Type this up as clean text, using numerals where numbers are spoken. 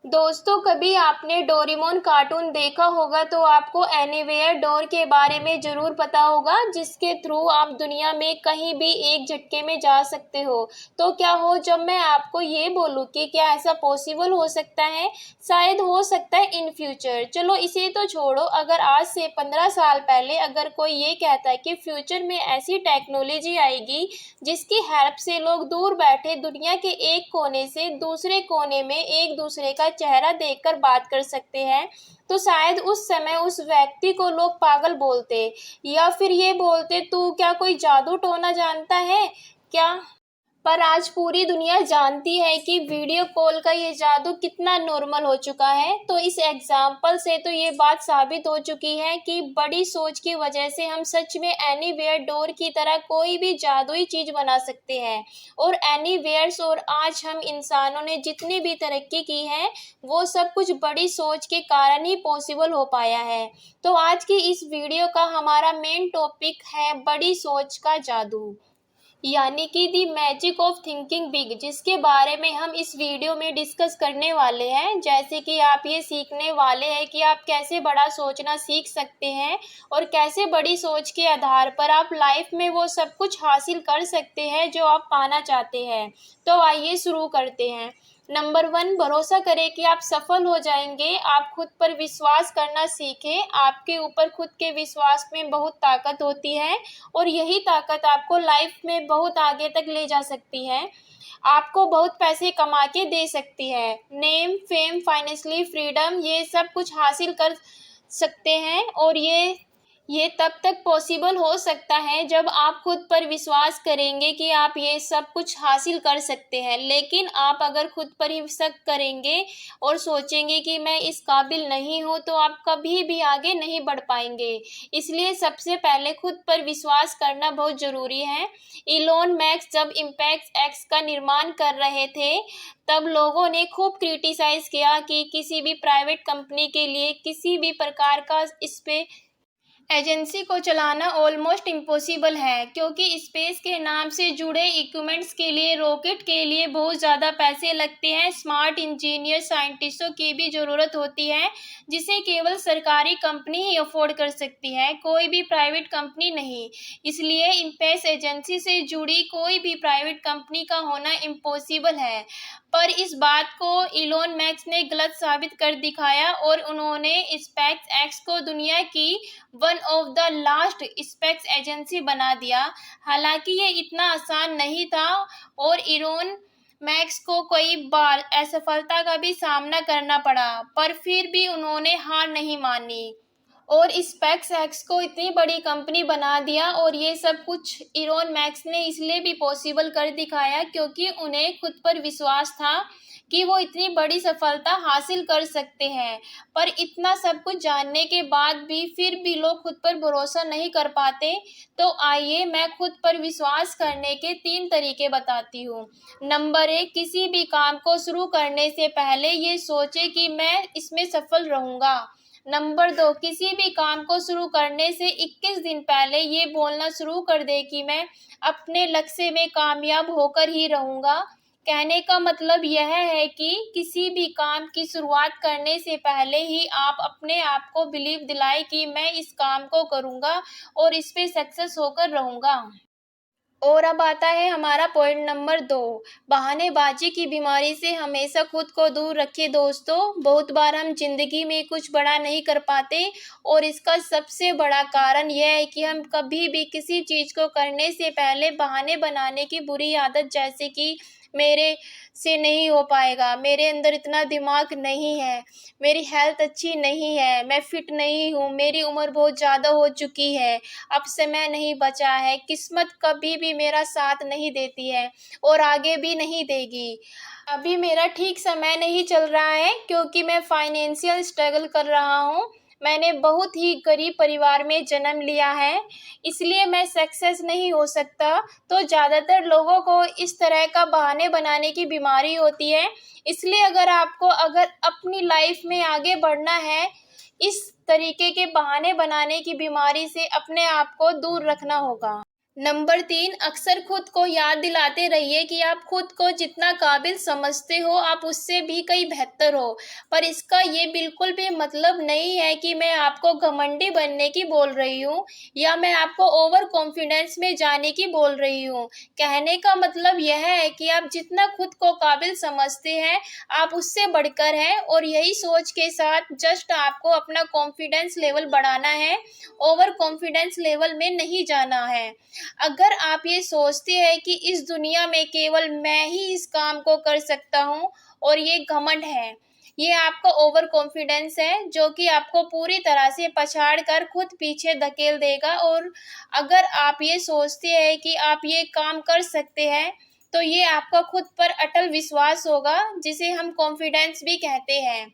दोस्तों, कभी आपने डोरेमोन कार्टून देखा होगा तो आपको एनीवेयर डोर के बारे में ज़रूर पता होगा, जिसके थ्रू आप दुनिया में कहीं भी एक झटके में जा सकते हो। तो क्या हो जब मैं आपको ये बोलूँ कि क्या ऐसा पॉसिबल हो सकता है? शायद हो सकता है इन फ्यूचर। चलो इसे तो छोड़ो, अगर आज से 15 साल पहले अगर कोई ये कहता है कि फ्यूचर में ऐसी टेक्नोलॉजी आएगी जिसकी हेल्प से लोग दूर बैठे दुनिया के एक कोने से दूसरे कोने में एक दूसरे का चेहरा देखकर बात कर सकते हैं, तो शायद उस समय उस व्यक्ति को लोग पागल बोलते, या फिर ये बोलते तू क्या कोई जादू टोना जानता है क्या। पर आज पूरी दुनिया जानती है कि वीडियो कॉल का ये जादू कितना नॉर्मल हो चुका है। तो इस एग्जाम्पल से तो ये बात साबित हो चुकी है कि बड़ी सोच की वजह से हम सच में एनीवेयर डोर की तरह कोई भी जादुई चीज़ बना सकते हैं। और एनीवेयर्स और आज हम इंसानों ने जितनी भी तरक्की की है वो सब कुछ बड़ी सोच के कारण ही पॉसिबल हो पाया है। तो आज की इस वीडियो का हमारा मेन टॉपिक है बड़ी सोच का जादू, यानी कि दी मैजिक ऑफ थिंकिंग बिग, जिसके बारे में हम इस वीडियो में डिस्कस करने वाले हैं। जैसे कि आप ये सीखने वाले हैं कि आप कैसे बड़ा सोचना सीख सकते हैं और कैसे बड़ी सोच के आधार पर आप लाइफ में वो सब कुछ हासिल कर सकते हैं जो आप पाना चाहते हैं। तो आइए शुरू करते हैं। नंबर 1, भरोसा करें कि आप सफल हो जाएंगे। आप खुद पर विश्वास करना सीखें। आपके ऊपर खुद के विश्वास में बहुत ताकत होती है और यही ताकत आपको लाइफ में बहुत आगे तक ले जा सकती है। आपको बहुत पैसे कमा के दे सकती है। नेम, फेम, फाइनेंशियली फ्रीडम, ये सब कुछ हासिल कर सकते हैं। और ये तब तक पॉसिबल हो सकता है जब आप खुद पर विश्वास करेंगे कि आप ये सब कुछ हासिल कर सकते हैं। लेकिन आप अगर खुद पर ही शक करेंगे और सोचेंगे कि मैं इस काबिल नहीं हूँ, तो आप कभी भी आगे नहीं बढ़ पाएंगे। इसलिए सबसे पहले खुद पर विश्वास करना बहुत ज़रूरी है। इलोन मस्क जब इम्पैक्ट एक्स का निर्माण कर रहे थे, तब लोगों ने खूब क्रिटिसाइज़ किया कि किसी भी प्राइवेट कंपनी के लिए किसी भी प्रकार का इस पे एजेंसी को चलाना ऑलमोस्ट इम्पॉसिबल है, क्योंकि स्पेस के नाम से जुड़े इक्विपमेंट्स के लिए, रॉकेट के लिए बहुत ज़्यादा पैसे लगते हैं। स्मार्ट इंजीनियर, साइंटिस्टों की भी ज़रूरत होती है, जिसे केवल सरकारी कंपनी ही अफोर्ड कर सकती है, कोई भी प्राइवेट कंपनी नहीं। इसलिए स्पेस एजेंसी से जुड़ी कोई भी प्राइवेट कंपनी का होना इम्पॉसिबल है। पर इस बात को इलोन मस्क ने गलत साबित कर दिखाया और उन्होंने स्पेस एक्स को दुनिया की one of the last space agency बना दिया। हालांकि ये इतना आसान नहीं था और इलोन मस्क को कई बार असफलता का भी सामना करना पड़ा, पर फिर भी उन्होंने हार नहीं मानी और स्पेस एक्स को इतनी बड़ी कंपनी बना दिया। और ये सब कुछ इलोन मस्क ने इसलिए भी पॉसिबल कर दिखाया क्योंकि उन्हें खुद पर विश्वास था कि वो इतनी बड़ी सफलता हासिल कर सकते हैं। पर इतना सब कुछ जानने के बाद भी फिर भी लोग खुद पर भरोसा नहीं कर पाते। तो आइए मैं खुद पर विश्वास करने के 3 तरीके बताती हूँ। नंबर 1, किसी भी काम को शुरू करने से पहले ये सोचे कि मैं इसमें सफल रहूँगा। नंबर 2, किसी भी काम को शुरू करने से 21 दिन पहले ये बोलना शुरू कर दे कि मैं अपने लक्ष्य में कामयाब होकर ही रहूँगा। कहने का मतलब यह है कि किसी भी काम की शुरुआत करने से पहले ही आप अपने आप को बिलीव दिलाएं कि मैं इस काम को करूँगा और इस पे सक्सेस होकर रहूँगा। और अब आता है हमारा पॉइंट नंबर 2, बहानेबाजी की बीमारी से हमेशा खुद को दूर रखें। दोस्तों, बहुत बार हम जिंदगी में कुछ बड़ा नहीं कर पाते और इसका सबसे बड़ा कारण यह है कि हम कभी भी किसी चीज़ को करने से पहले बहाने बनाने की बुरी आदत, जैसे कि मेरे से नहीं हो पाएगा, मेरे अंदर इतना दिमाग नहीं है, मेरी हेल्थ अच्छी नहीं है, मैं फिट नहीं हूँ, मेरी उम्र बहुत ज़्यादा हो चुकी है, अब समय नहीं बचा है, किस्मत कभी भी मेरा साथ नहीं देती है और आगे भी नहीं देगी, अभी मेरा ठीक समय नहीं चल रहा है क्योंकि मैं फाइनेंशियल स्ट्रगल कर रहा हूँ, मैंने बहुत ही गरीब परिवार में जन्म लिया है, इसलिए मैं सक्सेस नहीं हो सकता। तो ज़्यादातर लोगों को इस तरह का बहाने बनाने की बीमारी होती है। इसलिए अगर अपनी लाइफ में आगे बढ़ना है, इस तरीके के बहाने बनाने की बीमारी से अपने आप को दूर रखना होगा। नंबर 3, अक्सर खुद को याद दिलाते रहिए कि आप खुद को जितना काबिल समझते हो आप उससे भी कहीं बेहतर हो। पर इसका ये बिल्कुल भी मतलब नहीं है कि मैं आपको घमंडी बनने की बोल रही हूँ या मैं आपको ओवर कॉन्फिडेंस में जाने की बोल रही हूँ। कहने का मतलब यह है कि आप जितना खुद को काबिल समझते हैं आप उससे बढ़कर हैं, और यही सोच के साथ जस्ट आपको अपना कॉन्फिडेंस लेवल बढ़ाना है, ओवर कॉन्फिडेंस लेवल में नहीं जाना है। अगर आप ये सोचते हैं कि इस दुनिया में केवल मैं ही इस काम को कर सकता हूँ और ये घमंड है, ये आपका ओवर कॉन्फिडेंस है जो कि आपको पूरी तरह से पछाड़ कर खुद पीछे धकेल देगा। और अगर आप ये सोचते हैं कि आप ये काम कर सकते हैं तो ये आपका खुद पर अटल विश्वास होगा, जिसे हम कॉन्फिडेंस भी कहते हैं।